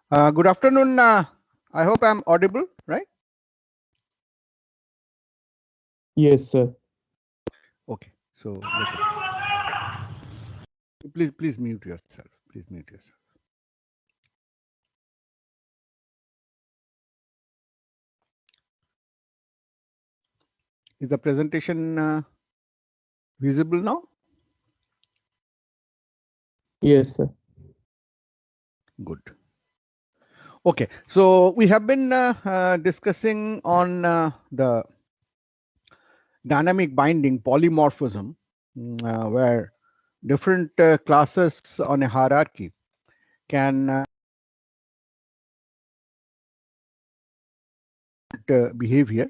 Good afternoon. I hope I'm audible, right? Yes, sir. Okay. So let us, please mute yourself. Please mute yourself. Is the presentation visible now? Yes, sir. Good. Okay. So we have been discussing on the dynamic binding polymorphism, where different classes on a hierarchy can behavior.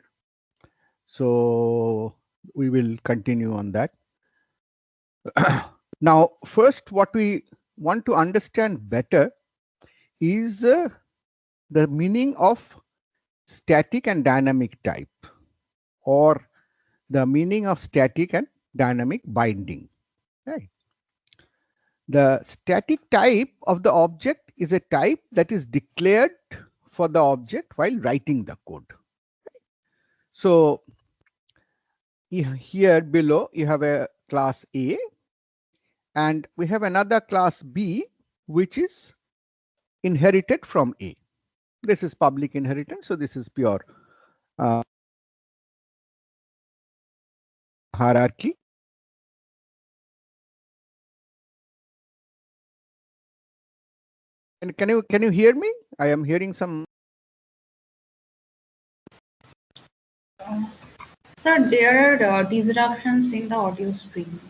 So we will continue on that. Now, first, what we want to understand better is the meaning of static and dynamic type, or the meaning of static and dynamic binding. Right. The static type of the object is a type that is declared for the object while writing the code. So here below you have a class A, and we have another class B, which is inherited from A. This is public inheritance, so this is pure hierarchy. And can you hear me? I am hearing some. Sir, there are disruptions in the audio stream.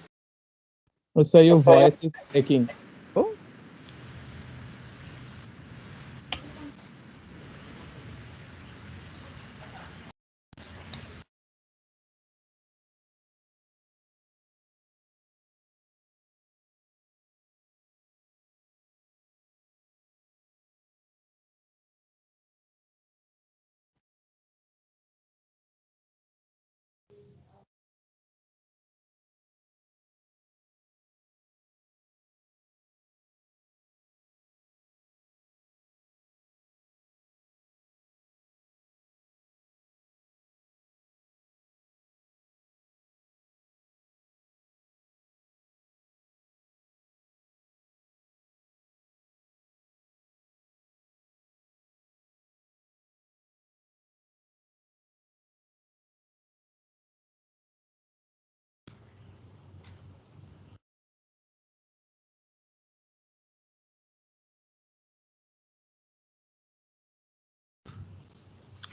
Sir, your voice is breaking. Oh,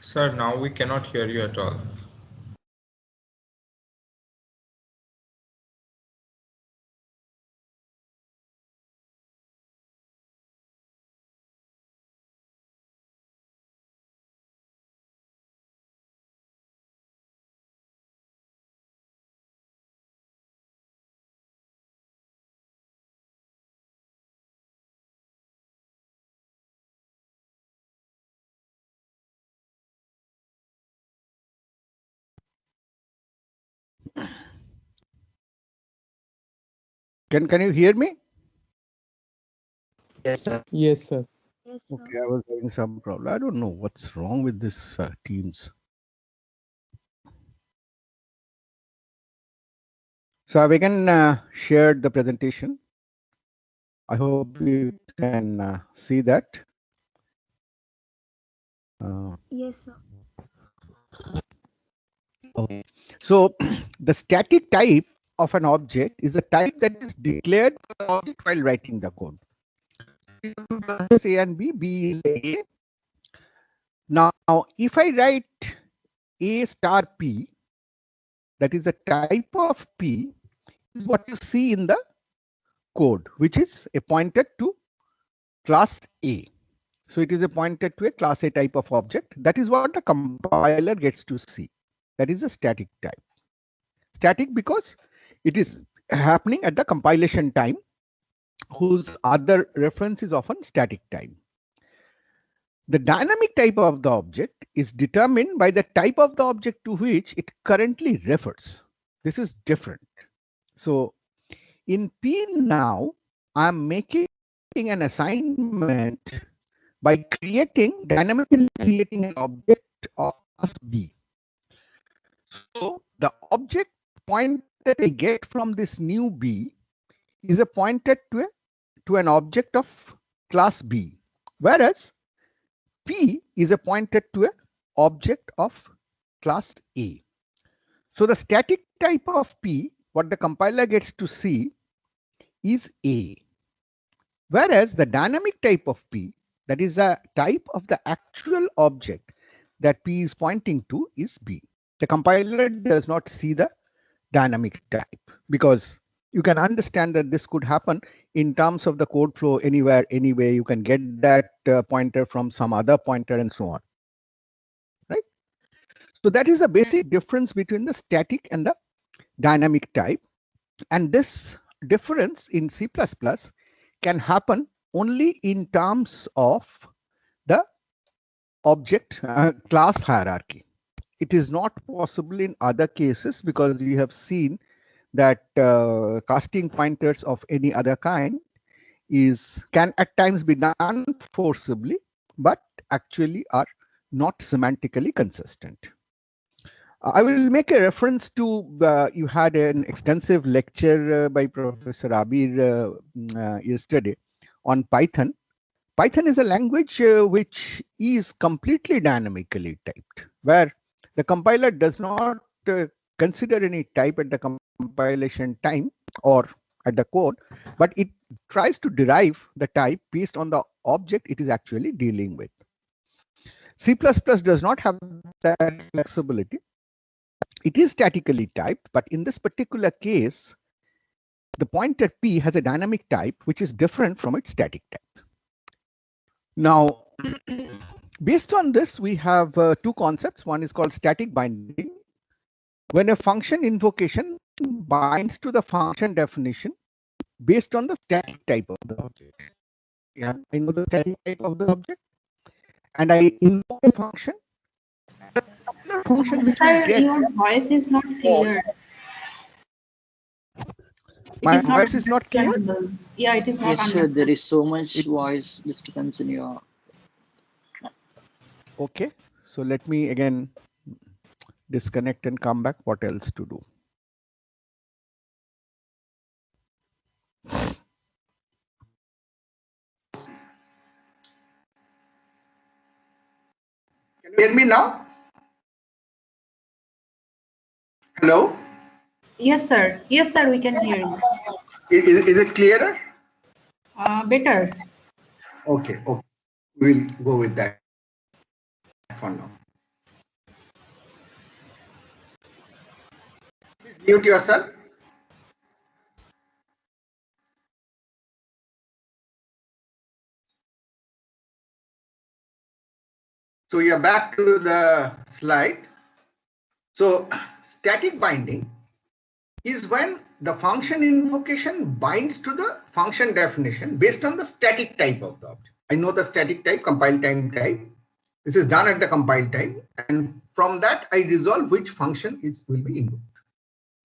Sir, now we cannot hear you at all. can you hear me? Yes, sir. Yes, sir. Yes, sir. Okay, I was having some problem. I don't know what's wrong with this Teams. So I can share the presentation. I hope you can see that. Yes, sir. Okay. So the static type of an object is a type that is declared for the object while writing the code. A and B, B is A. Now, if I write A star P, that is a type of P, is what you see in the code, which is a pointer to class A. So it is a pointer to a class A type of object. That is what the compiler gets to see. That is a static type. Static because it is happening at the compilation time, whose other reference is often static time. The dynamic type of the object is determined by the type of the object to which it currently refers. This is different. So in P now, I'm making an assignment by dynamically creating an object of class B. So the object point that I get from this new B is a pointer to an object of class B, whereas P is a pointer to an object of class A. So the static type of P, what the compiler gets to see, is A, whereas the dynamic type of P, that is the type of the actual object that P is pointing to, is B. The compiler does not see the dynamic type, because you can understand that this could happen in terms of the code flow anywhere, anyway. You can get that pointer from some other pointer and so on, right? So that is the basic difference between the static and the dynamic type. And this difference in C++ can happen only in terms of the object class hierarchy. It is not possible in other cases, because we have seen that casting pointers of any other kind can at times be done forcibly, but actually are not semantically consistent. I will make a reference to, you had an extensive lecture by Professor Abir yesterday on Python. Python is a language which is completely dynamically typed, where the compiler does not consider any type at the compilation time or at the code, but it tries to derive the type based on the object it is actually dealing with. C++ does not have that flexibility. It is statically typed, but in this particular case, the pointer P has a dynamic type which is different from its static type. Now, based on this, we have two concepts. One is called static binding. When a function invocation binds to the function definition based on the static type of the object. Yeah, I know the static type of the object, and I invoke a function. Sir, your voice is not clear. My voice is not clear? Yeah, it is not. Yes, sir, there is so much voice disturbance in your... Okay, so let me again disconnect and come back. What else to do? Can you hear me now? Hello? Yes, sir. Yes, sir, we can hear you. Is it clearer? Better. Okay, okay. We'll go with that for now. Please mute yourself. So you're back to the slide. So static binding is when the function invocation binds to the function definition based on the static type of the object. I know the static type, compile time type. This is done at the compile time, and from that I resolve which function will be invoked.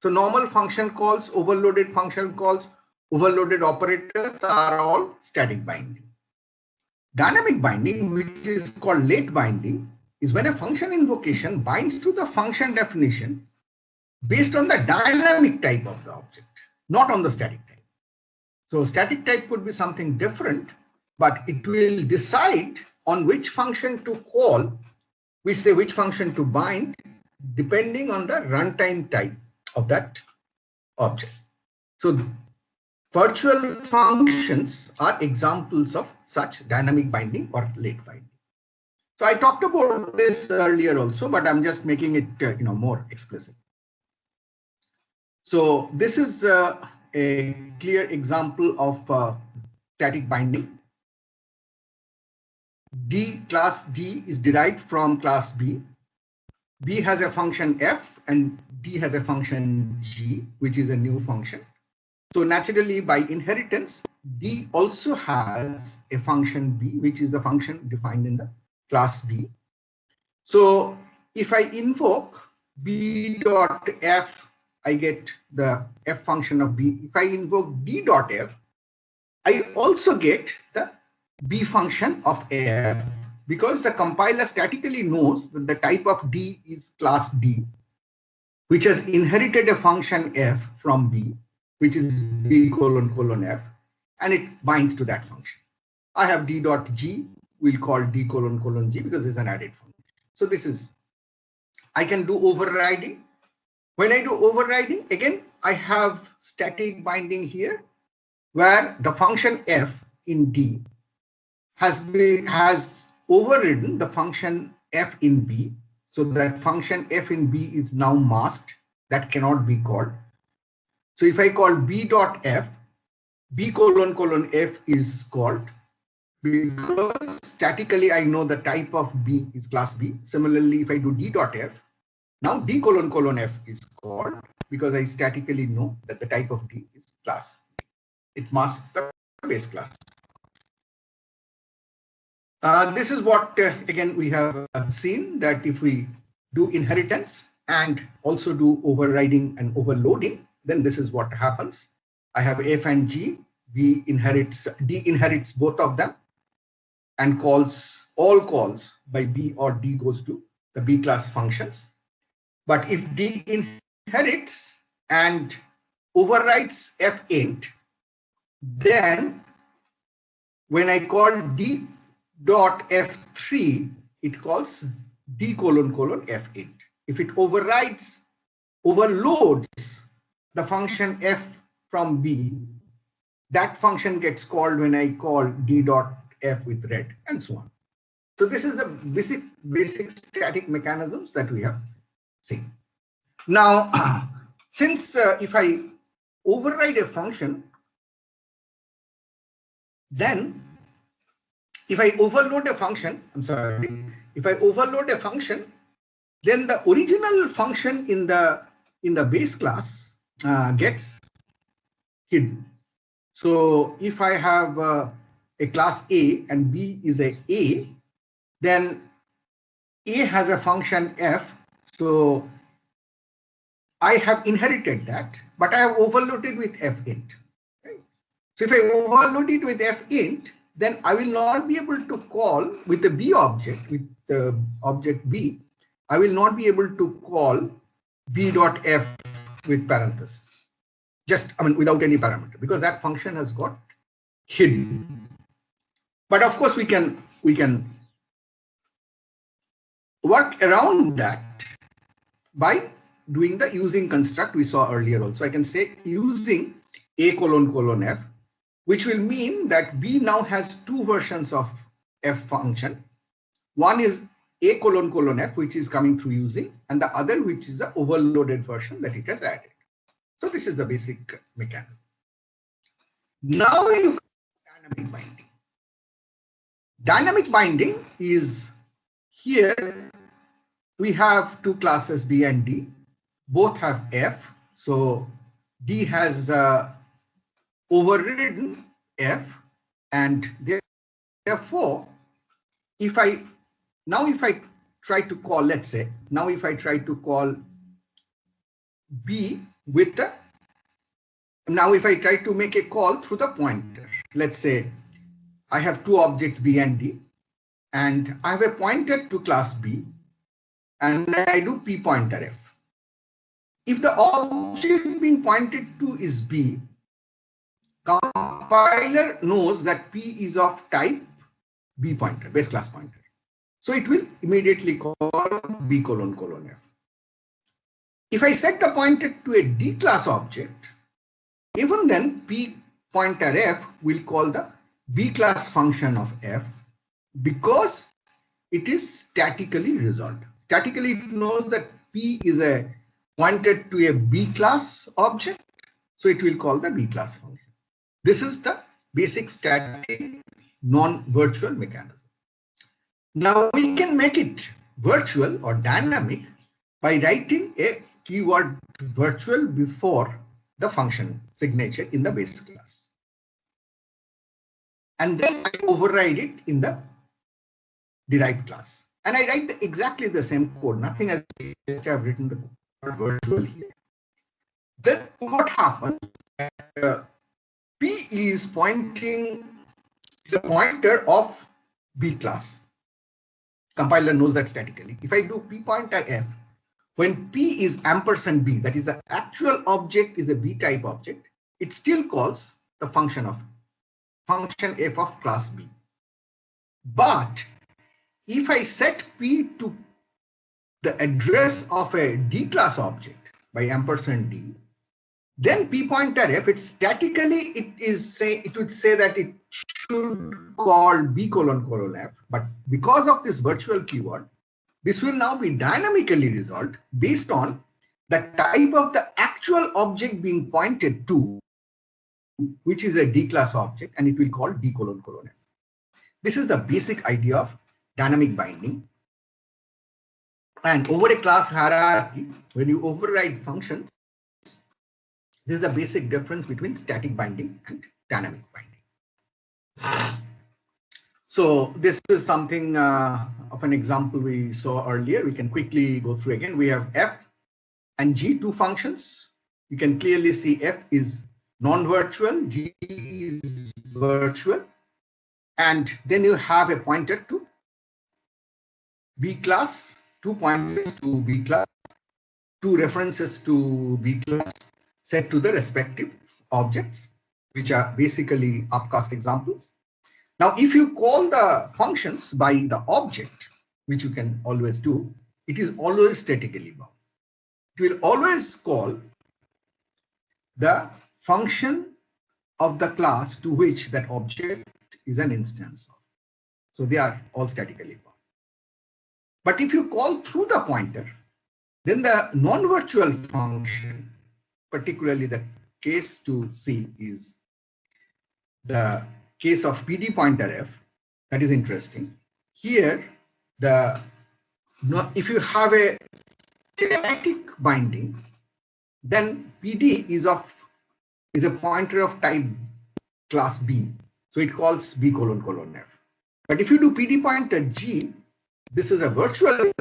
So normal function calls, overloaded function calls, overloaded operators are all static binding. Dynamic binding, which is called late binding, is when a function invocation binds to the function definition based on the dynamic type of the object, not on the static type. So static type could be something different, but it will decide on which function to call, which function to bind, depending on the runtime type of that object. So virtual functions are examples of such dynamic binding or late binding. So I talked about this earlier also, but I'm just making it more explicit. So this is a clear example of static binding. Class D is derived from class B. B has a function f and D has a function g, which is a new function. So naturally, by inheritance, D also has a function b, which is the function defined in the class B. So if I invoke b.f, I get the f function of b. If I invoke d.f, I also get the B function of F, because the compiler statically knows that the type of D is class D, which has inherited a function F from B, which is B colon colon F, and it binds to that function. I have D dot G, we'll call D colon colon G because it's an added function. So this is, I can do overriding. When I do overriding, again, I have static binding here, where the function F in D has overridden the function F in B. So that function F in B is now masked, that cannot be called. So if I call B dot F, B colon colon F is called, because statically I know the type of B is class B. Similarly, if I do D dot F, now D colon colon F is called, because I statically know that the type of D is class B. It masks the base class. This is what, again, we have seen, that if we do inheritance and also do overriding and overloading, then this is what happens. I have F and G, D inherits both of them and calls all calls by B or D goes to the B class functions. But if D inherits and overrides F int, then when I call D dot F3, it calls D colon colon F int. If it overloads the function F from B, that function gets called when I call D dot F with red, and so on. So this is the basic static mechanisms that we have seen. Now, since if I override a function, then if I overload a function, if I overload a function, then the original function in the base class gets hidden. So if I have a class A and B is a, then A has a function F. So I have inherited that, but I have overloaded with F int. Right? So if I overload it with F int, then I will not be able to call with the B object, with the object B, I will not be able to call B dot F with parentheses. Just, without any parameter, because that function has got hidden. But of course, we can work around that by doing the using construct we saw earlier also. I can say using A colon colon F, which will mean that B now has two versions of F function. One is A colon colon F, which is coming through using, and the other, which is the overloaded version that it has added. So this is the basic mechanism. Now you dynamic binding. Dynamic binding is here we have two classes B and D. Both have F. So D has overridden F, and therefore, if I try to call, let's say, now if I try to call B with the, now if I try to make a call through the pointer, let's say I have two objects B and D, and I have a pointer to class B, and I do P pointer F. If the object being pointed to is B, compiler knows that P is of type B pointer, base class pointer. So it will immediately call B colon colon F. If I set the pointer to a D class object, even then P pointer F will call the B class function of F, because it is statically resolved. Statically it knows that P is a pointed to a B class object, so it will call the B class function. This is the basic static non-virtual mechanism. Now we can make it virtual or dynamic by writing a keyword virtual before the function signature in the base class. And then I override it in the derived class. And I write exactly the same code. Nothing has changed. I have written the code virtual here. Then what happens? P is pointing the pointer of B class. Compiler knows that statically. If I do p pointer f, when p is ampersand b, that is the actual object is a b type object, it still calls the function f of class b. But if I set p to the address of a d class object by ampersand d, then p pointer f, it statically it would say that it should call b colon colon f, but because of this virtual keyword, this will now be dynamically resolved based on the type of the actual object being pointed to, which is a d class object, and it will call d colon colon f. This is the basic idea of dynamic binding. And over a class hierarchy, when you override functions, this is the basic difference between static binding and dynamic binding. So this is something of an example we saw earlier. We can quickly go through again. We have f and g, two functions. You can clearly see f is non-virtual, g is virtual. And then you have a pointer to B class, two pointers to B class, two references to B class set to the respective objects, which are basically upcast examples. Now, if you call the functions by the object, which you can always do, it is always statically bound. It will always call the function of the class to which that object is an instance of. So they are all statically bound. But if you call through the pointer, then the non-virtual function, particularly the case to see is the case of PD pointer f. That is interesting. Here, if you have a static binding, then PD is a pointer of type class B. So it calls B colon colon f. But if you do PD pointer G, this is a virtual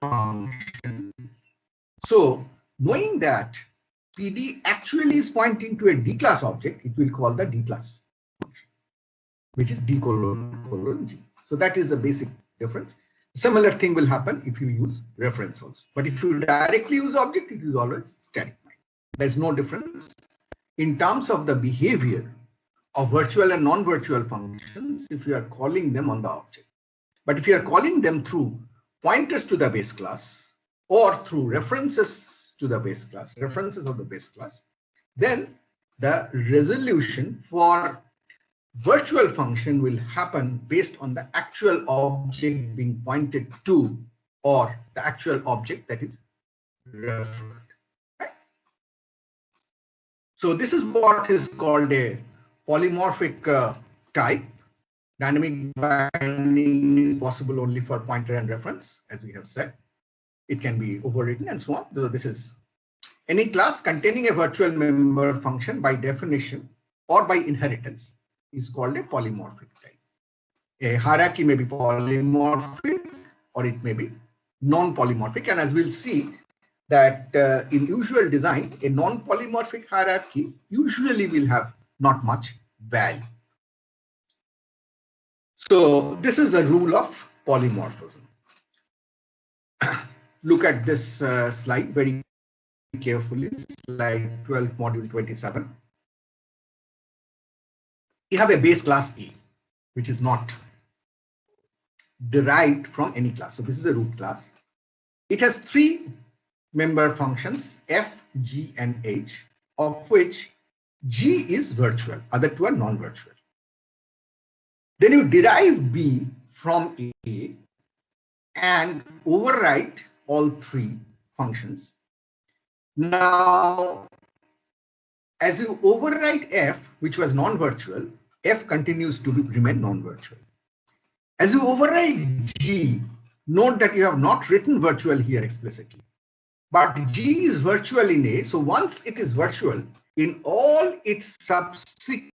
function. So knowing that PD actually is pointing to a D class object, it will call the D class function, which is D colon colon G. So that is the basic difference. Similar thing will happen if you use reference also. But if you directly use object, it is always static binding. There's no difference in terms of the behavior of virtual and non-virtual functions if you are calling them on the object. But if you are calling them through pointers to the base class or through references to the base class, references of the base class, then the resolution for virtual function will happen based on the actual object being pointed to or the actual object that is referred. Right? So this is what is called a polymorphic type. Dynamic binding is possible only for pointer and reference, as we have said. It can be overwritten and so on. So this is any class containing a virtual member function by definition or by inheritance is called a polymorphic type. A hierarchy may be polymorphic or it may be non-polymorphic. And as we'll see that in usual design, a non-polymorphic hierarchy usually will have not much value. So this is the rule of polymorphism. Look at this slide very carefully, slide 12, module 27. You have a base class A, which is not derived from any class. So this is a root class. It has three member functions, f, g, and h, of which g is virtual, other two are non-virtual. Then you derive b from A and overwrite all three functions. Now, as you overwrite f, which was non-virtual, f continues to remain non-virtual. As you overwrite g, note that you have not written virtual here explicitly, but g is virtual in A. So once it is virtual, in all its subsequent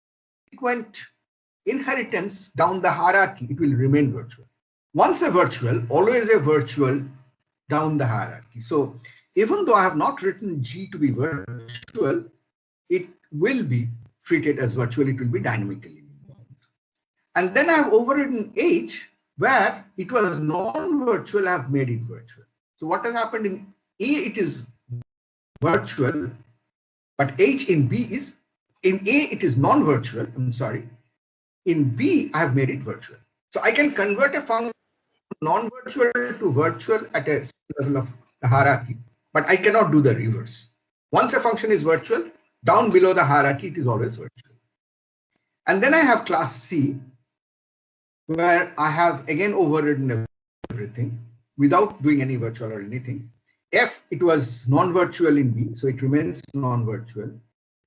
inheritance down the hierarchy, it will remain virtual. Once a virtual, always a virtual down the hierarchy. So even though I have not written G to be virtual, it will be treated as virtual. It will be dynamically bound. And then I have overridden H, where it was non-virtual, I have made it virtual. So what has happened in A, it is virtual, but H in B is, in A, it is non-virtual, I'm sorry. In B, I have made it virtual. So I can convert a function non-virtual to virtual at a level of the hierarchy, but I cannot do the reverse. Once a function is virtual, down below the hierarchy, it is always virtual. And then I have class C, where I have again overridden everything without doing any virtual or anything. F, it was non-virtual in B, so it remains non-virtual.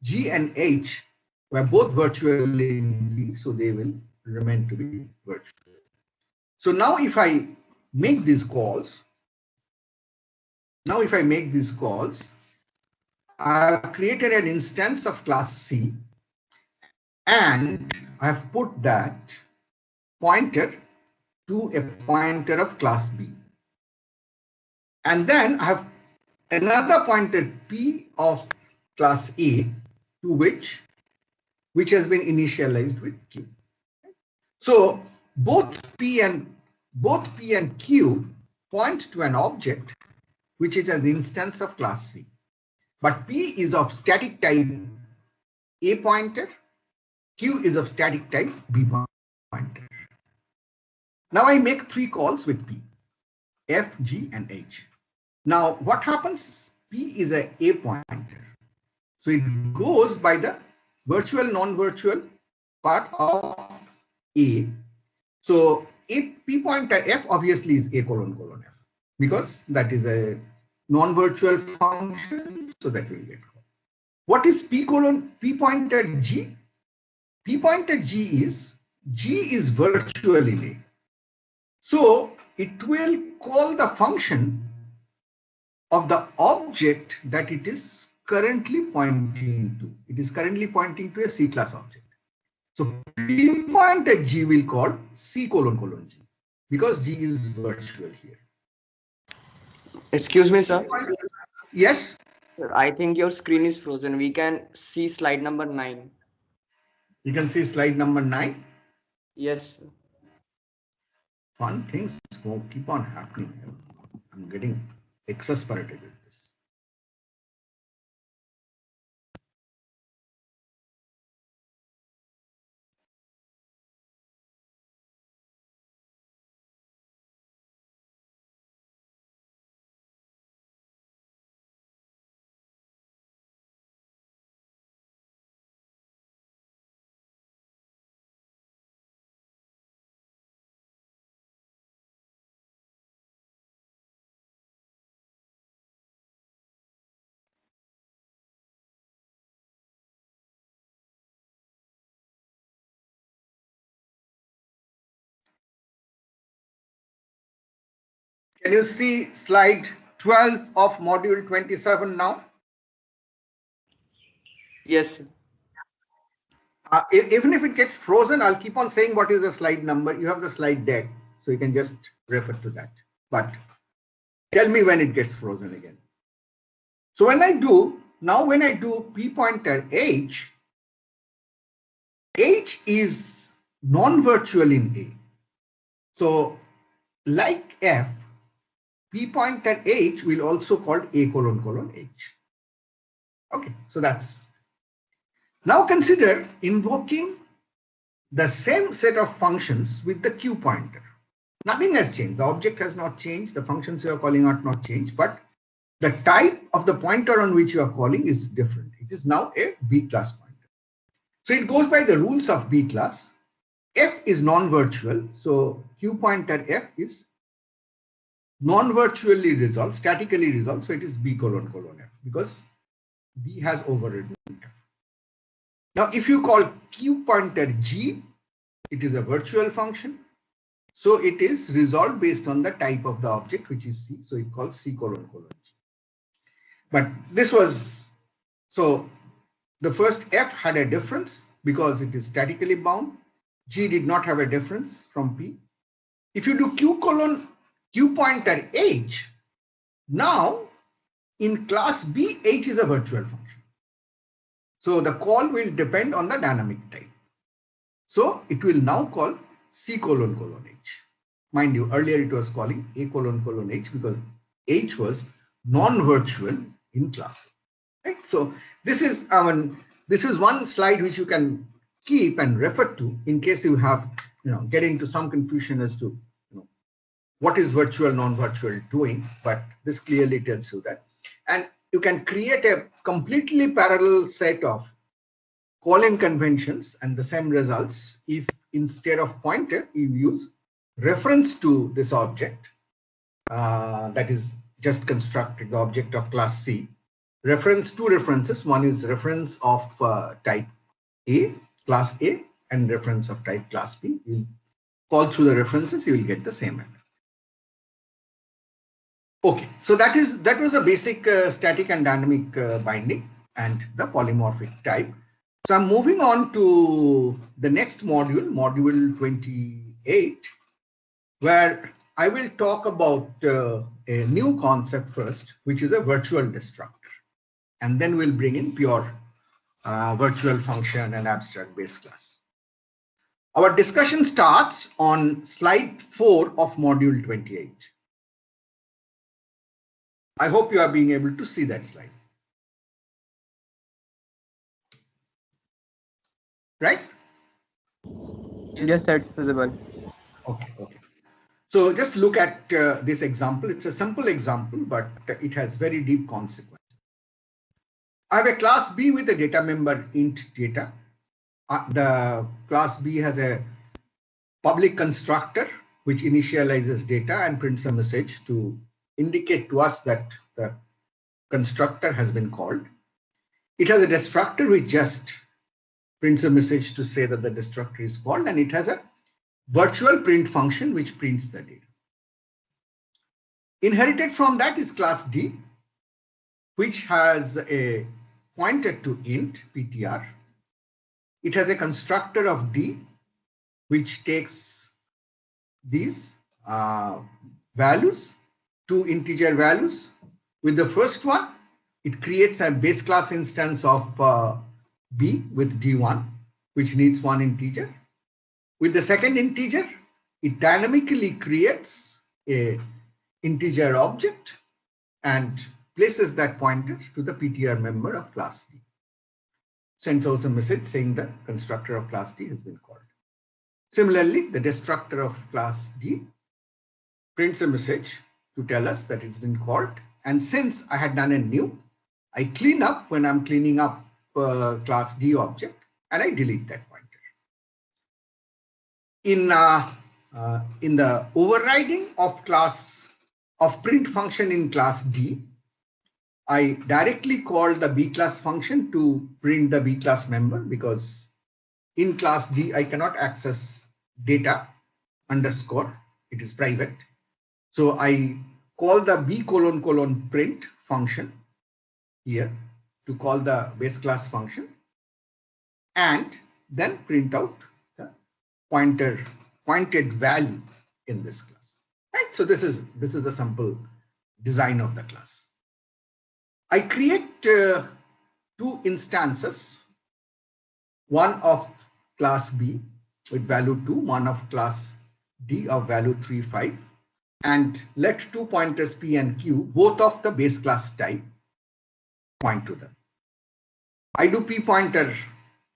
G and H were both virtual in B, so they will remain to be virtual. So now if I make these calls, I have created an instance of class C, and I have put that pointer to a pointer of class B. And then I have another pointer P of class A to which has been initialized with Q. So both P and Q point to an object which is an instance of class C. But P is of static type A pointer, Q is of static type B pointer. Now I make 3 calls with P, F, G, and H. Now what happens? P is a pointer. So it goes by the virtual, non-virtual part of A. So if P pointer F obviously is A colon colon F, because that is a non-virtual function, so that will get called. What is P pointer G? P pointer G is virtual in A. So it will call the function of the object that it is currently pointing to. It is currently pointing to a C class object. So P pointer G will call C colon colon G, because G is virtual here. Excuse me, sir. Yes? Sir, I think your screen is frozen. We can see slide number 9. You can see slide number 9. Yes, sir. Fun things keep on happening. I'm getting exasperated with this. Can you see slide 12 of module 27 now? Yes, sir. Even if it gets frozen, I'll keep on saying what is the slide number. You have the slide deck, so you can just refer to that. But tell me when it gets frozen again. So when I do P pointer H is non-virtual in A. So like F, P pointer H will also called A colon colon H. Okay, so that's. Now consider invoking the same set of functions with the Q pointer. Nothing has changed. The object has not changed. The functions you are calling are not changed, but the type of the pointer on which you are calling is different. It is now a B class pointer. So it goes by the rules of B class. F is non-virtual. So Q pointer F is non-virtually resolved, statically resolved. So it is B colon colon F, because B has overridden F. Now, if you call Q pointer G, it is a virtual function. So it is resolved based on the type of the object, which is C. So it calls C colon colon G. But this was, so the first F had a difference because it is statically bound. G did not have a difference from P. If you do Q pointer H, now in class B, H is a virtual function. So the call will depend on the dynamic type. So it will now call C colon colon H. Mind you, earlier it was calling A colon colon H because H was non-virtual in class A. Right? So this is one slide which you can keep and refer to in case you have get into some confusion as to what is virtual non-virtual doing, but this clearly tells you that. And you can create a completely parallel set of calling conventions and the same results if instead of pointer you use reference to this object that is just constructed, the object of class C. Two references, one is reference of type A, class A, and reference of type class B. You'll call through the references, you will get the same answer. Okay, so that was the basic static and dynamic binding and the polymorphic type. So I'm moving on to the next module, module 28, where I will talk about a new concept first, which is a virtual destructor. And then we'll bring in pure virtual function and abstract base class. Our discussion starts on slide 4 of module 28. I hope you are being able to see that slide. Right? Yes, it's visible. Okay. So just look at this example. It's a simple example, but it has very deep consequences. I have a class B with a data member int data. The class B has a public constructor which initializes data and prints a message to indicate to us that the constructor has been called. It has a destructor which just prints a message to say that the destructor is called, and it has a virtual print function which prints the data. Inherited from that is class D, which has a pointer to int ptr. It has a constructor of D which takes these values, 2 integer values. With the first one, it creates a base class instance of B with D1, which needs 1 integer. With the second integer, it dynamically creates a integer object and places that pointer to the PTR member of class D. Sends out a message saying the constructor of class D has been called. Similarly, the destructor of class D prints a message to tell us that it's been called. And since I had done a new, I clean up when I'm cleaning up class D object, and I delete that pointer. In the overriding of print function in class D, I directly call the B class function to print the B class member, because in class D I cannot access data underscore, it is private. So I call the B colon colon print function here to call the base class function and then print out the pointed value in this class. Right? So this is the simple design of the class. I create 2 instances, one of class B with value 2, one of class D of value 3, 5, and let 2 pointers P and Q, both of the base class type, point to them. I do P pointer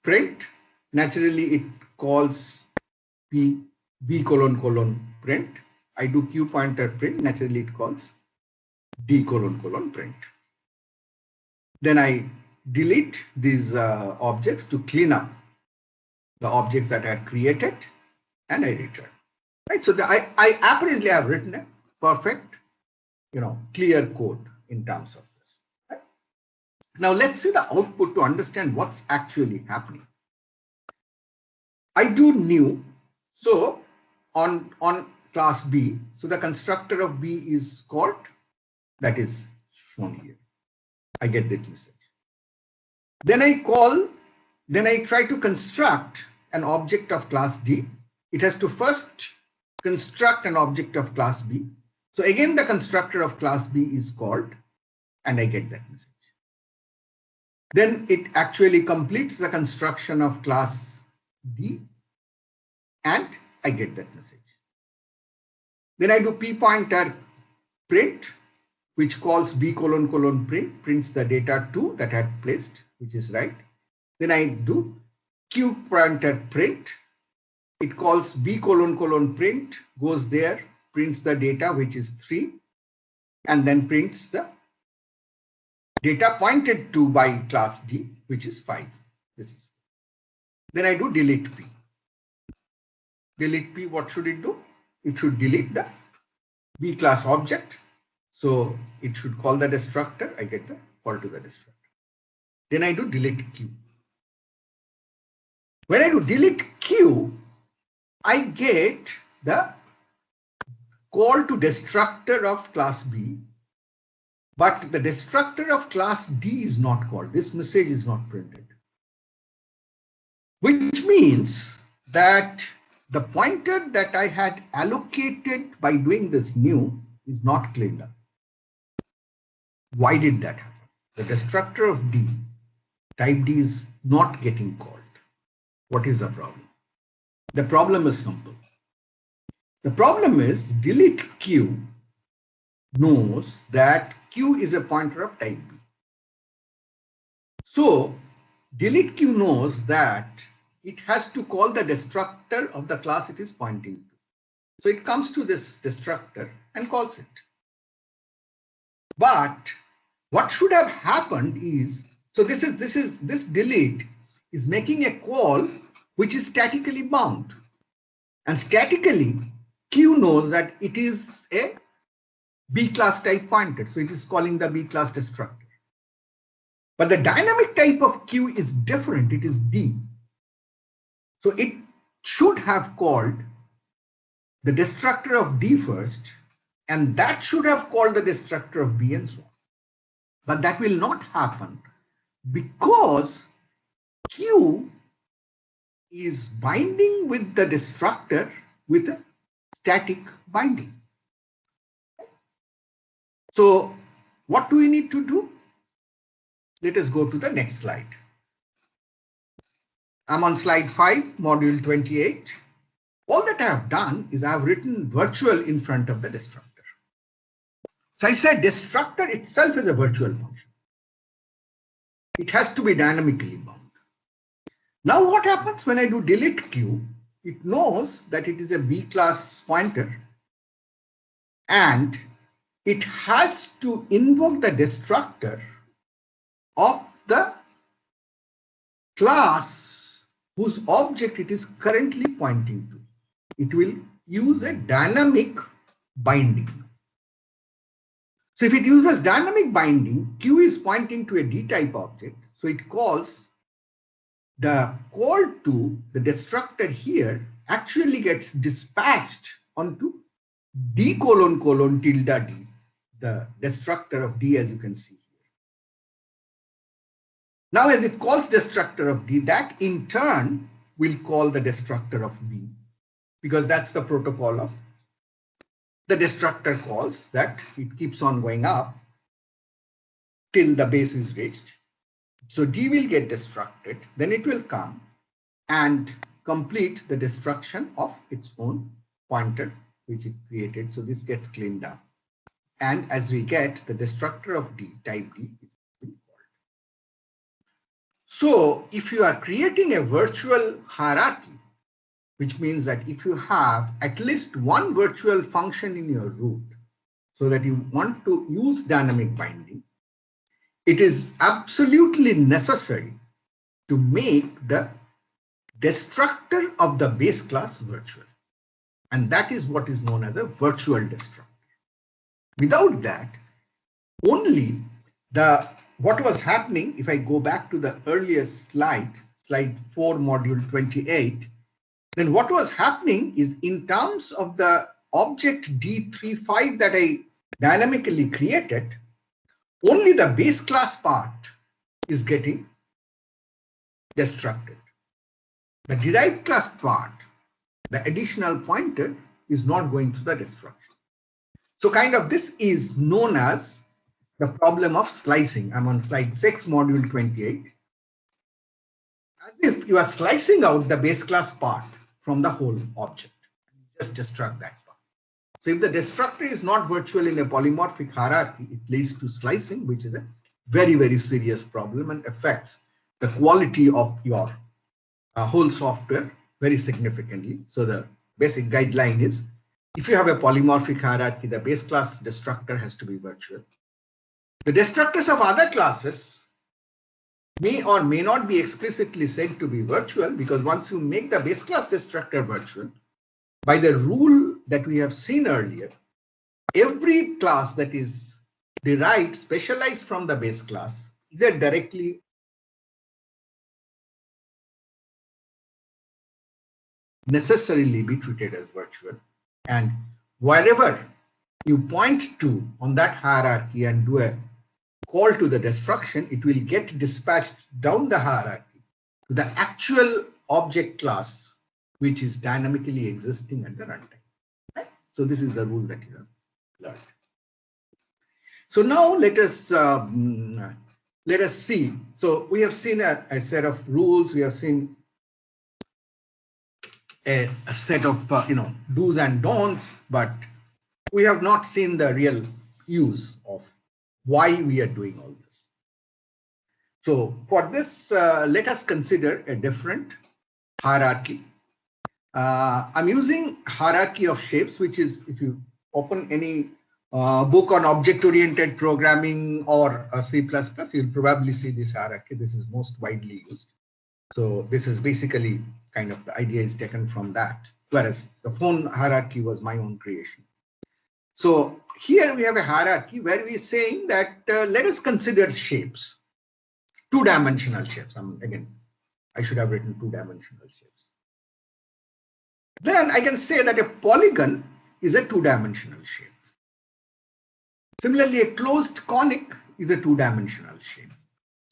print. Naturally, it calls B colon colon print. I do Q pointer print. Naturally, it calls D colon colon print. Then I delete these objects to clean up the objects that I had created, and I return. Right. So I apparently have written a perfect, clear code in terms of this. Right? Now let's see the output to understand what's actually happening. I do new. So on class B, so the constructor of B is called, that is shown here. I get that message. Then I try to construct an object of class D. It has to first construct an object of class B. So again, the constructor of class B is called, and I get that message. Then it actually completes the construction of class D and I get that message. Then I do p pointer print, which calls b colon colon print, prints the data 2 that I had placed, which is right. Then I do q pointer print. It calls b colon colon print, goes there, prints the data, which is 3, and then prints the data pointed to by class D, which is 5. This is. Then I do delete p. Delete p, what should it do? It should delete the B class object. So it should call the destructor. I get the call to the destructor. Then I do delete q. When I do delete q, I get the call to destructor of class B, but the destructor of class D is not called. This message is not printed, which means that the pointer that I had allocated by doing this new is not cleaned up. Why did that happen? The destructor of D, type D, is not getting called. What is the problem? The problem is simple. The problem is delete Q knows that Q is a pointer of type B. So delete Q knows that it has to call the destructor of the class it is pointing to. So it comes to this destructor and calls it. But what should have happened is, so this delete is making a call which is statically bound. And statically, Q knows that it is a B class type pointer. So it is calling the B class destructor. But the dynamic type of Q is different. It is D. So it should have called the destructor of D first, and that should have called the destructor of B and so on. But that will not happen because Q is binding with the destructor with a static binding. So what do we need to do? Let us go to the next slide. I'm on slide 5, module 28. All that I have done is I have written virtual in front of the destructor. So I said destructor itself is a virtual function. It has to be dynamically bound. Now what happens when I do delete Q? It knows that it is a B class pointer and it has to invoke the destructor of the class whose object it is currently pointing to. It will use a dynamic binding. So if it uses dynamic binding, Q is pointing to a D-type object. So it calls the call to the destructor here actually gets dispatched onto D colon colon tilde D, the destructor of D, as you can see here. Now as it calls destructor of D, that in turn will call the destructor of B, because that's the protocol of the destructor calls, that it keeps on going up till the base is reached. So D will get destructed, then it will come and complete the destruction of its own pointer which it created. So this gets cleaned up. And as we get the destructor of D, type D, is being called. So if you are creating a virtual hierarchy, which means that if you have at least one virtual function in your root, so that you want to use dynamic binding, it is absolutely necessary to make the destructor of the base class virtual. And that is what is known as a virtual destructor. Without that, only what was happening, if I go back to the earlier slide 4, module 28, then what was happening is in terms of the object D35 that I dynamically created, only the base class part is getting destructed. The derived class part, the additional pointer, is not going through the destruction. So kind of this is known as the problem of slicing. I'm on slide 6, module 28. As if you are slicing out the base class part from the whole object. Just destruct that part. So if the destructor is not virtual in a polymorphic hierarchy, it leads to slicing, which is a very, very serious problem and affects the quality of your whole software very significantly. So the basic guideline is, if you have a polymorphic hierarchy, the base class destructor has to be virtual. The destructors of other classes may or may not be explicitly said to be virtual, because once you make the base class destructor virtual, by the rule that we have seen earlier, every class that is derived, specialized from the base class, either directly necessarily be treated as virtual. And wherever you point to on that hierarchy and do a call to the destruction, it will get dispatched down the hierarchy to the actual object class which is dynamically existing at the runtime. Right? So this is the rule that you have learned. So now let us see. So we have seen a set of rules. We have seen a set of do's and don'ts, but we have not seen the real use of why we are doing all this. So for this, let us consider a different hierarchy. I'm using hierarchy of shapes, which is, if you open any book on object-oriented programming or C++, you'll probably see this hierarchy. This is most widely used. So this is basically kind of the idea is taken from that, whereas the phone hierarchy was my own creation. So here we have a hierarchy where we're saying that let us consider shapes, two-dimensional shapes. Again, I should have written two-dimensional shapes. Then I can say that a polygon is a two-dimensional shape. Similarly, a closed conic is a two-dimensional shape.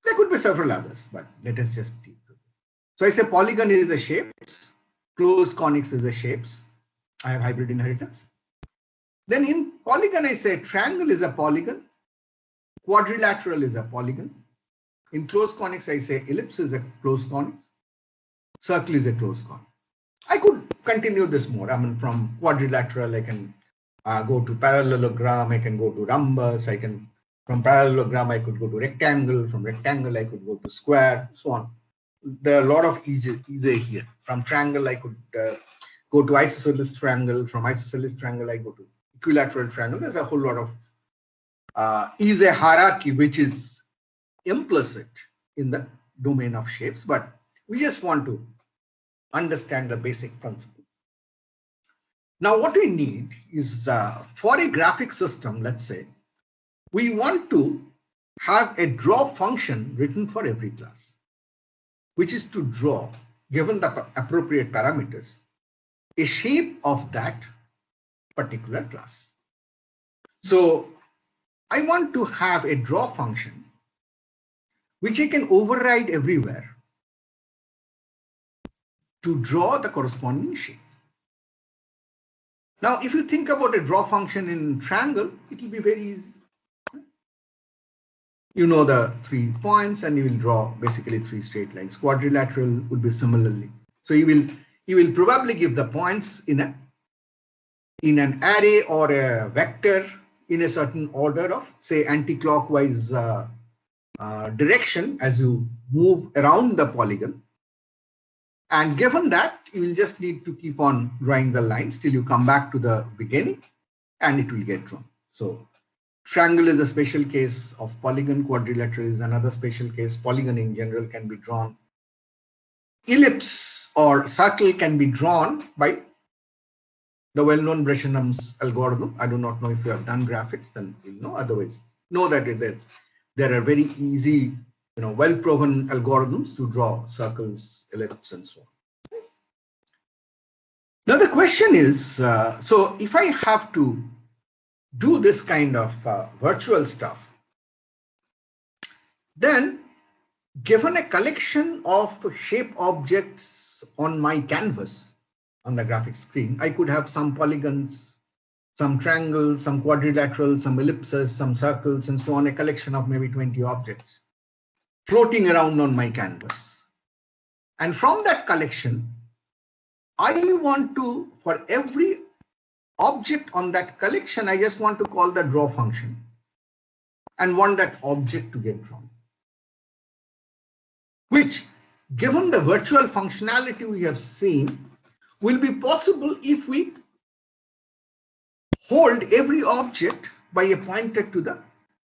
There could be several others, but let us just take to this. So I say polygon is the shapes, closed conics is the shapes. I have hybrid inheritance. Then in polygon, I say triangle is a polygon, quadrilateral is a polygon. In closed conics, I say ellipse is a closed conics, circle is a closed conic. I could continue this more. I mean, from quadrilateral, I can go to parallelogram, I can go to rhombus, from parallelogram, I could go to rectangle, from rectangle, I could go to square, so on. There are a lot of easy here. From triangle, I could go to isosceles triangle, from isosceles triangle, I go to equilateral triangle. There's a whole lot of easy hierarchy, which is implicit in the domain of shapes, but we just want to understand the basic principle. Now, what we need is for a graphic system, let's say, we want to have a draw function written for every class, which is to draw, given the appropriate parameters, a shape of that particular class. So I want to have a draw function which I can override everywhere to draw the corresponding shape. Now, if you think about a draw function in triangle, it will be very easy. You know the 3 points and you will draw basically 3 straight lines. Quadrilateral would be similarly. So you will probably give the points in an array or a vector in a certain order of, say, anti-clockwise direction as you move around the polygon. And given that, you will just need to keep on drawing the lines till you come back to the beginning and it will get drawn. So triangle is a special case of polygon, quadrilateral is another special case. Polygon in general can be drawn. Ellipse or circle can be drawn by the well-known Breschenum's algorithm. I do not know if you have done graphics, then you know. Otherwise, know that there are very easy, well-proven algorithms to draw circles, ellipse, and so on. Now the question is, so if I have to do this kind of virtual stuff, then given a collection of shape objects on my canvas, on the graphic screen, I could have some polygons, some triangles, some quadrilaterals, some ellipses, some circles, and so on, a collection of maybe 20 objects floating around on my canvas. And from that collection, I want to, for every object on that collection, I just want to call the draw function and want that object to get drawn. Which, given the virtual functionality we have seen, will be possible if we hold every object by a pointer to the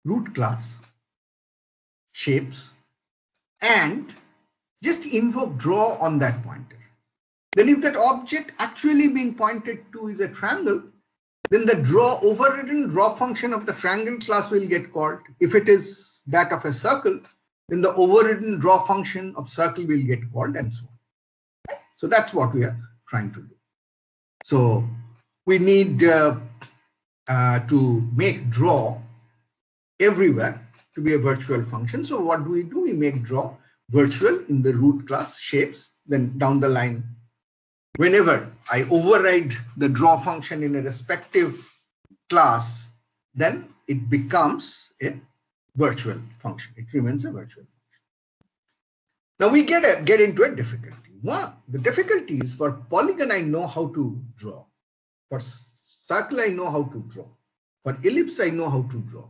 root class, shapes, and just invoke draw on that pointer. Then if that object actually being pointed to is a triangle, then the overridden draw function of the triangle class will get called. If it is that of a circle, then the overridden draw function of circle will get called, and so on. So that's what we are trying to do. So we need to make draw everywhere to be a virtual function. So what do? We make draw virtual in the root class shapes. Then down the line, whenever I override the draw function in a respective class, then it becomes a virtual function. It remains a virtual function. Now we get into a difficulty. One, the difficulty is for polygon I know how to draw. For circle I know how to draw. For ellipse I know how to draw.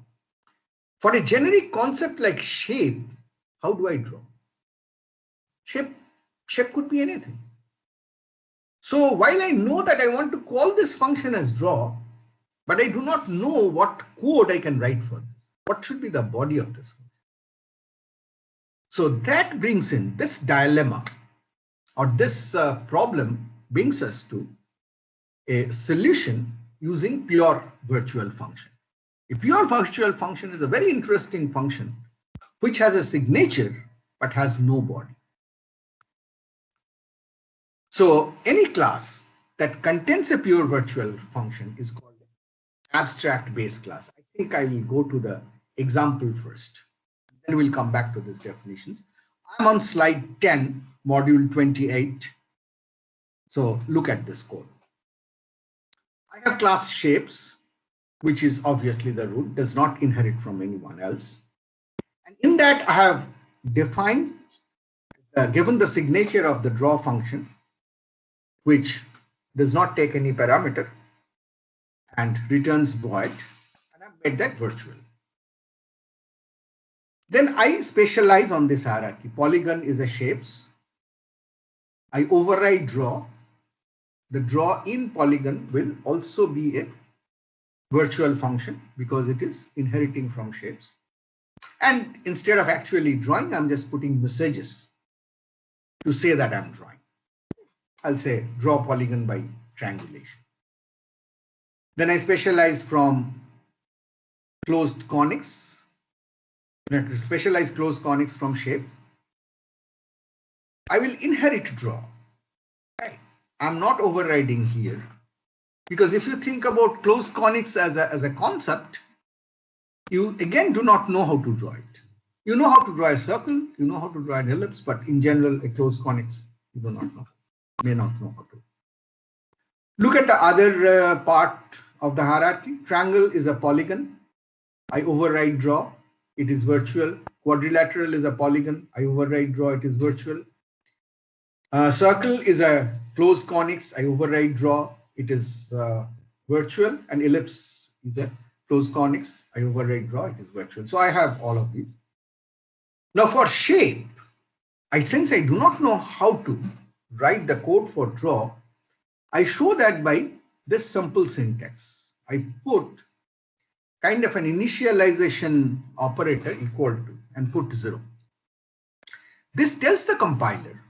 For a generic concept like shape, how do I draw? Shape could be anything. So while I know that I want to call this function as draw, but I do not know what code I can write for this. What should be the body of this function? So that brings in this dilemma, or this problem brings us to a solution using pure virtual function. A pure virtual function is a very interesting function which has a signature but has no body. So any class that contains a pure virtual function is called an abstract base class. I think I will go to the example first, then we'll come back to these definitions. I'm on slide 10, module 28. So look at this code. I have class shapes, which is obviously the root, does not inherit from anyone else. And in that I have defined, given the signature of the draw function, which does not take any parameter and returns void, and I've made that virtual. Then I specialize on this hierarchy. Polygon is a shapes. I override draw. The draw in polygon will also be a virtual function because it is inheriting from shapes. And instead of actually drawing, I'm just putting messages to say that I'm drawing. I'll say draw polygon by triangulation. Then I specialize from closed conics. Specialize closed conics from shape. I will inherit draw. Right. I'm not overriding here, because if you think about closed conics as a concept, you again do not know how to draw it. You know how to draw a circle, you know how to draw an ellipse, but in general, a closed conics you do not know. May not know how to. Look at the other part of the hierarchy. Triangle is a polygon. I override draw. It is virtual. Quadrilateral is a polygon. I override draw. It is virtual. Circle is a closed conics. I override draw. It is virtual. And ellipse is a closed conics. I override draw. It is virtual. So I have all of these. Now for shape, since I do not know how to write the code for draw, I show that by this simple syntax. I put kind of an initialization operator equal to and put 0. This tells the compiler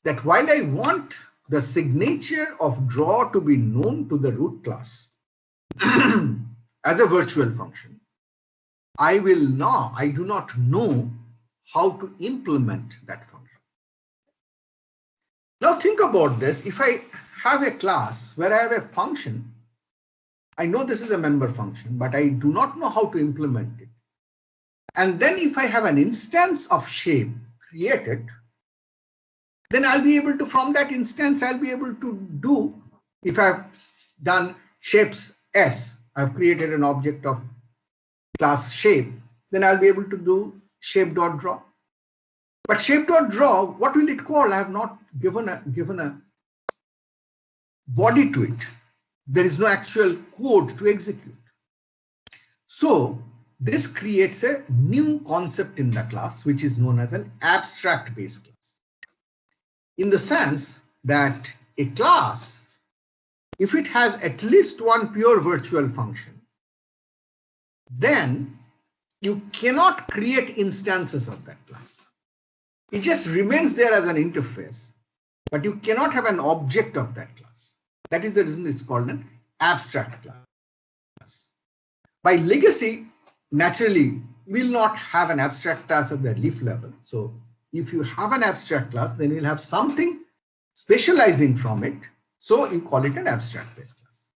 that while I want the signature of draw to be known to the root class as a virtual function, I do not know how to implement that function. Now think about this. If I have a class where I have a function, I know this is a member function, but I do not know how to implement it. And then if I have an instance of shape created, then I'll be able to, from that instance, I'll be able to do, if I've done shapes S, I've created an object of class shape, then I'll be able to do shape.draw. But shape.draw, what will it call? I have not given a body to it. There is no actual code to execute. So this creates a new concept in the class, which is known as an abstract base class. In the sense that a class, if it has at least one pure virtual function, then you cannot create instances of that class. It just remains there as an interface, but you cannot have an object of that class. That is the reason it's called an abstract class. By legacy, naturally, we will not have an abstract class at the leaf level. So if you have an abstract class, then you'll have something specializing from it. So you call it an abstract base class.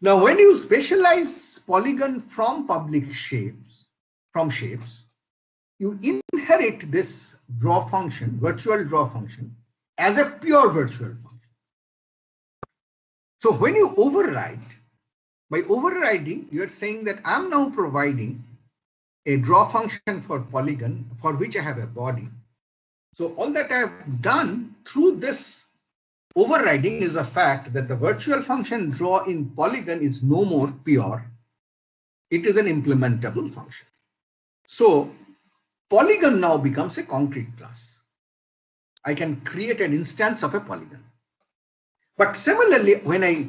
Now, when you specialize polygon from public shapes, you inherit this draw function, virtual draw function, as a pure virtual function. So when you override, by overriding, you are saying that I'm now providing a draw function for polygon for which I have a body. So all that I have done through this overriding is the fact that the virtual function draw in polygon is no more pure. It is an implementable function. So polygon now becomes a concrete class. I can create an instance of a polygon. But similarly, when I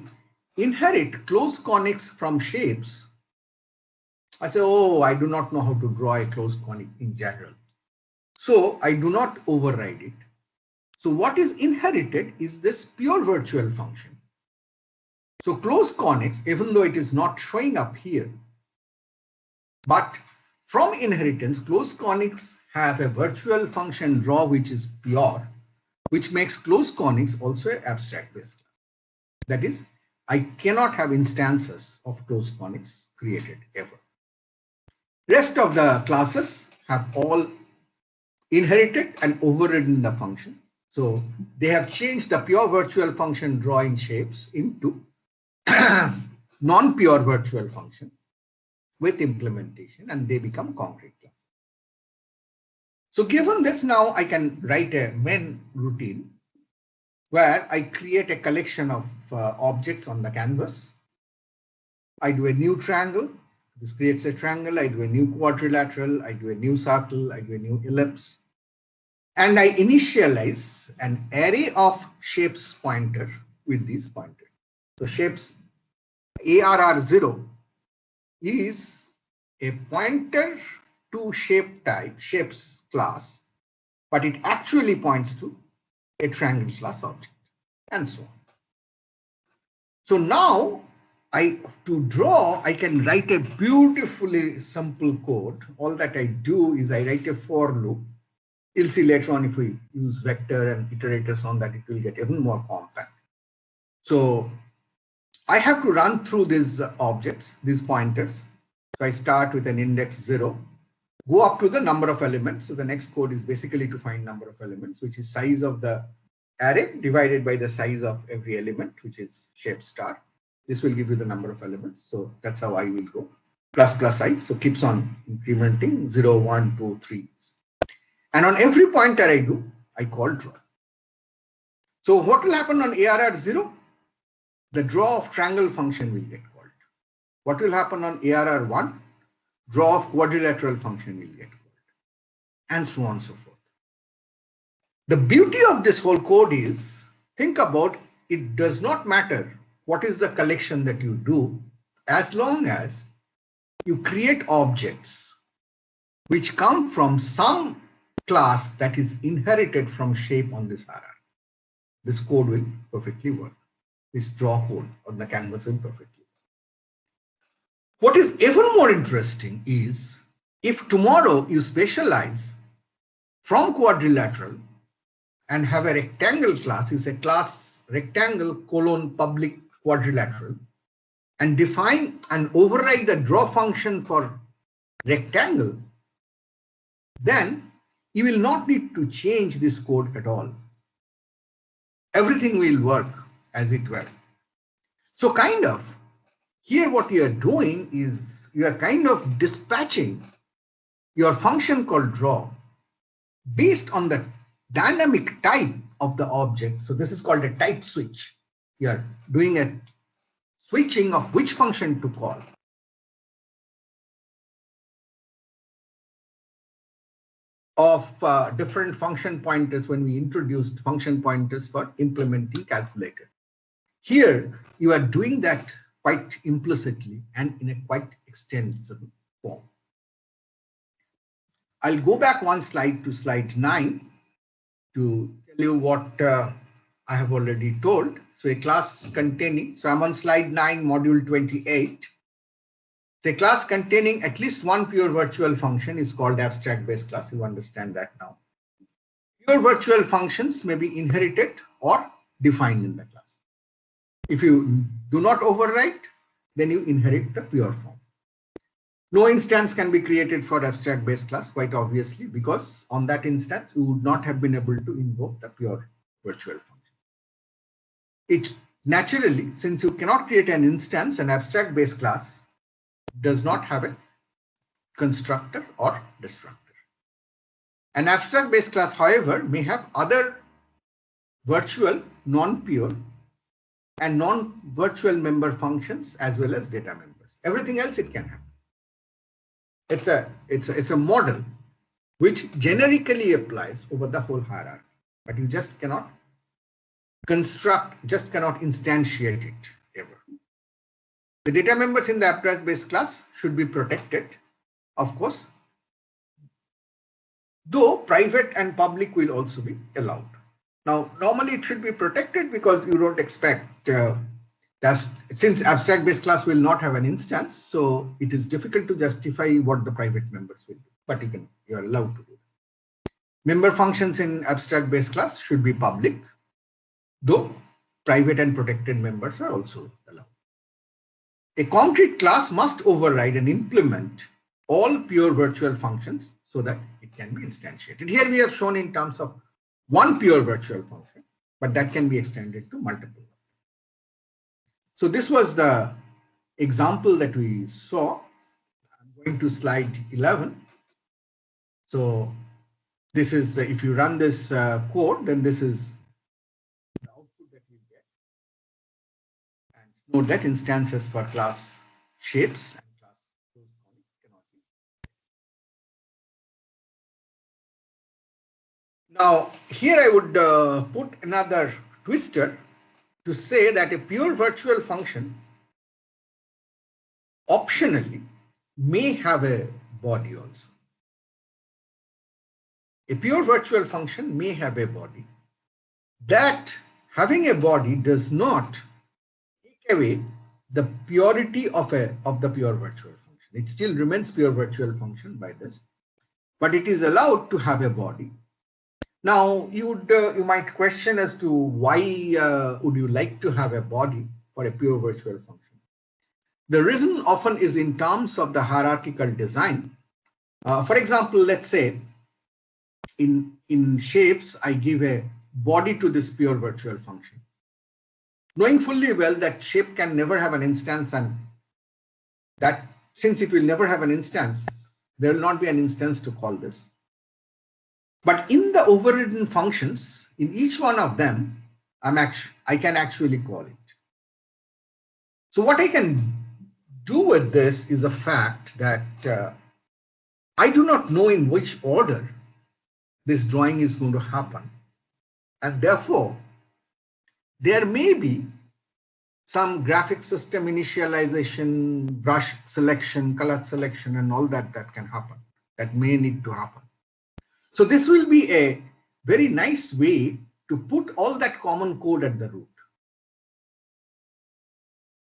inherit closed conics from shapes, I say, oh, I do not know how to draw a closed conic in general. So I do not override it. So what is inherited is this pure virtual function. So closed conics, even though it is not showing up here, but from inheritance, closed conics have a virtual function draw which is pure, which makes closed conics also an abstract base class. That is, I cannot have instances of closed conics created ever. Rest of the classes have all inherited and overridden the function. So they have changed the pure virtual function drawing shapes into non-pure virtual function with implementation, and they become concrete classes. So given this, now I can write a main routine where I create a collection of objects on the canvas. I do a new triangle. This creates a triangle. I do a new quadrilateral. I do a new circle. I do a new ellipse. And I initialize an array of shapes pointer with these pointers. So shapes ARR0 is a pointer to shape type, shapes class, but it actually points to a triangle class object, and so on. So now to draw, I can write a beautifully simple code. All that I do is I write a for loop. You'll see later on if we use vector and iterators on that, it will get even more compact. So I have to run through these objects, these pointers. So I start with an index 0, go up to the number of elements. So the next code is basically to find number of elements, which is size of the array divided by the size of every element, which is shape star. This will give you the number of elements. So that's how I will go. Plus plus I. So keeps on incrementing 0, 1, 2, 3. And on every pointer I do, I call draw. So what will happen on ARR0? The draw of triangle function will get called. What will happen on ARR1? Draw of quadrilateral function will get called. And so on and so forth. The beauty of this whole code is, think about, it does not matter what is the collection that you do, as long as you create objects which come from some class that is inherited from shape on this RR. This code will perfectly work. This draw code on the canvas will perfectly work. What is even more interesting is if tomorrow you specialize from quadrilateral and have a rectangle class, you say class rectangle colon public quadrilateral, and define and override the draw function for rectangle, then you will not need to change this code at all. Everything will work as it were. So kind of here what you are doing is you are kind of dispatching your function called draw based on the dynamic type of the object. So this is called a type switch. You are doing a switching of which function to call. Of different function pointers when we introduced function pointers for implementing calculator. Here, you are doing that quite implicitly and in a quite extensible form. I'll go back one slide to slide 9 to tell you what I have already told. So a class containing, so I'm on slide 9, module 28. So a class containing at least one pure virtual function is called abstract base class. You understand that now. Pure virtual functions may be inherited or defined in the class. If you do not overwrite, then you inherit the pure form. No instance can be created for abstract base class, quite obviously, because on that instance, you would not have been able to invoke the pure virtual function. It naturally, since you cannot create an instance, an abstract base class does not have a constructor or destructor. An abstract base class, however, may have other virtual, non-pure, and non-virtual member functions as well as data members. Everything else it can have. It's a model which generically applies over the whole hierarchy, but you just cannot construct, just cannot instantiate it ever. The data members in the abstract base class should be protected, of course, though private and public will also be allowed. Now, normally it should be protected because you don't expect that since abstract base class will not have an instance, so it is difficult to justify what the private members will do, but you are allowed to do that. Member functions in abstract base class should be public, though private and protected members are also allowed. A concrete class must override and implement all pure virtual functions so that it can be instantiated. Here we have shown in terms of one pure virtual function, but that can be extended to multiple. So this was the example that we saw. I'm going to slide 11. So this is, if you run this code, then this is the output that you get. And note that instances for class shapes and class cannot be. Now, here I would put another twister to say that a pure virtual function optionally may have a body also. A pure virtual function may have a body. That having a body does not take away the purity of the pure virtual function. It still remains pure virtual function by this, but it is allowed to have a body. Now, you might question as to why would you like to have a body for a pure virtual function? The reason often is in terms of the hierarchical design. For example, let's say in shapes, I give a body to this pure virtual function, knowing fully well that shape can never have an instance, and that since it will never have an instance, there will not be an instance to call this. But in the overridden functions, in each one of them, I can actually call it. So what I can do with this is a fact that I do not know in which order this drawing is going to happen. And therefore, there may be some graphic system initialization, brush selection, color selection, and all that can happen, that may need to happen. So this will be a very nice way to put all that common code at the root,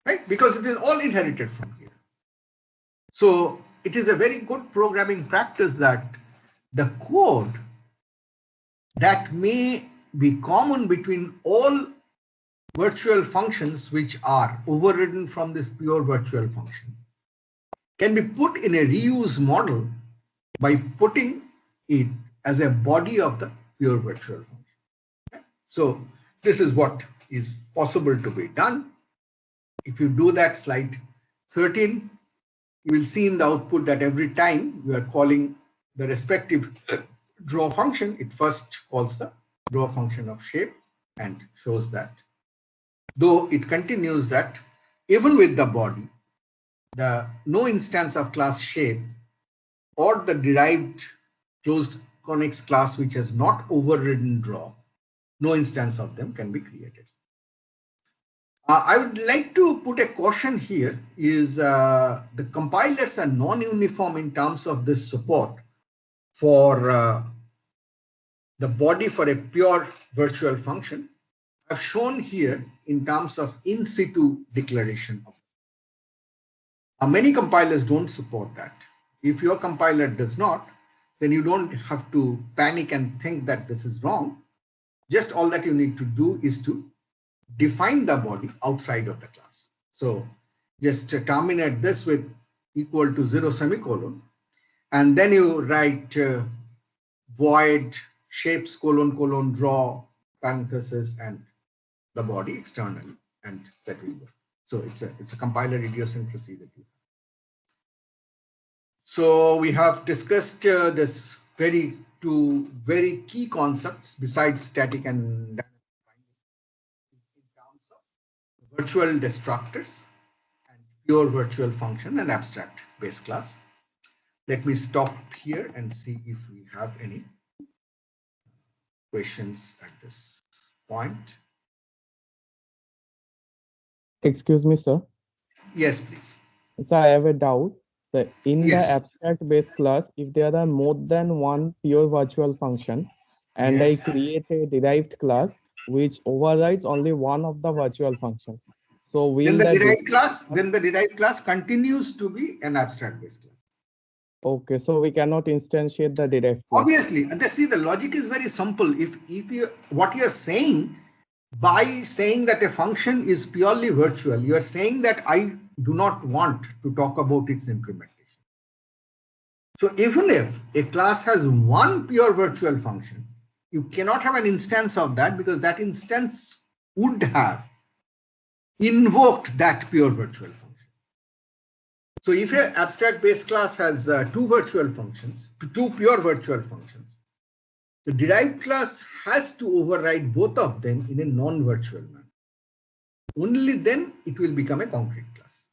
right? Because it is all inherited from here. So it is a very good programming practice that the code that may be common between all virtual functions which are overridden from this pure virtual function can be put in a reuse model by putting it as a body of the pure virtual function. Okay? So this is what is possible to be done. If you do that, slide 13, you will see in the output that every time you are calling the respective draw function, it first calls the draw a function of shape and shows that. Though it continues that even with the body, no instance of class shape or the derived closed conics class which has not overridden draw, no instance of them can be created. I would like to put a caution here is the compilers are non-uniform in terms of this support for the body for a pure virtual function. I've shown here in terms of in situ declaration. Many compilers don't support that. If your compiler does not, then you don't have to panic and think that this is wrong. Just all that you need to do is to define the body outside of the class. So just terminate this with equal to 0 semicolon, and then you write void shapes colon colon draw parenthesis and the body externally, and that will work. So it's a compiler idiosyncrasy that you have. So we have discussed this two very key concepts besides static and dynamic binding in terms of virtual destructors and pure virtual function and abstract base class. Let me stop here and see if we have any questions at this point. Excuse me, sir. Yes, please. So I have a doubt. So in Yes. the abstract base class, if there are more than one pure virtual function, and Yes. I create a derived class which overrides only one of the virtual functions, so will Then the the derived class continues to be an abstract base class. Okay, so we cannot instantiate the derived class. Obviously, and see, the logic is very simple. If you what you are saying by saying that a function is purely virtual, you are saying that I do not want to talk about its implementation. So even if a class has one pure virtual function, you cannot have an instance of that because that instance would have invoked that pure virtual function. So if your abstract base class has two pure virtual functions, the derived class has to override both of them in a non-virtual manner. Only then it will become a concrete class.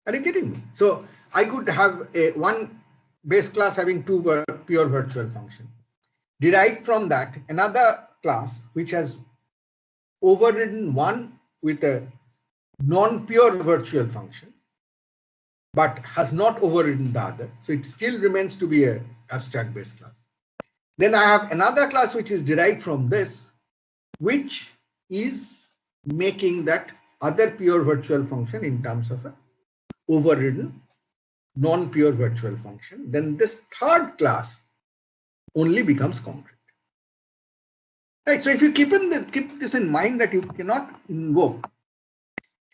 Are you getting me? So I could have one base class having two pure virtual functions. Derived from that, another class which has overridden one with a non-pure virtual function, but has not overridden the other. So it still remains to be an abstract base class. Then I have another class which is derived from this, which is making that other pure virtual function in terms of an overridden non-pure virtual function. Then this third class only becomes concrete. Right. So if you keep this in mind that you cannot invoke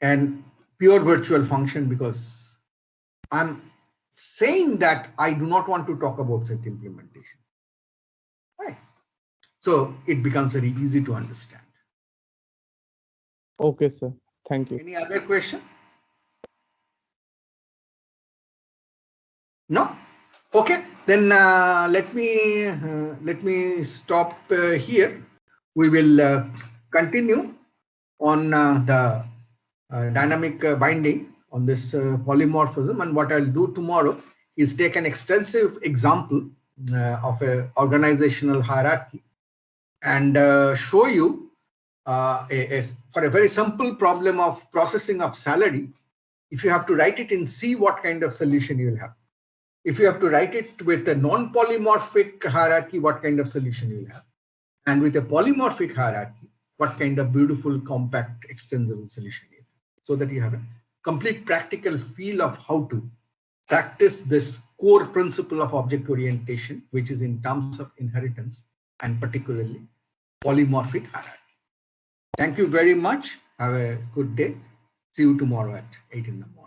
an pure virtual function because I'm saying that I do not want to talk about set implementation. Right. So it becomes very easy to understand. Okay, sir. Thank you. Any other question? No? Okay. Then let me stop here. We will continue on the dynamic binding on this polymorphism, and what I'll do tomorrow is take an extensive example of an organizational hierarchy and show you for a very simple problem of processing of salary. If you have to write it in C, what kind of solution you will have? If you have to write it with a non-polymorphic hierarchy, what kind of solution you will have? And with a polymorphic hierarchy, what kind of beautiful, compact, extensible solution you have? So that you have a complete practical feel of how to practice this core principle of object orientation, which is in terms of inheritance and particularly polymorphic hierarchy. Thank you very much. Have a good day. See you tomorrow at 8 in the morning.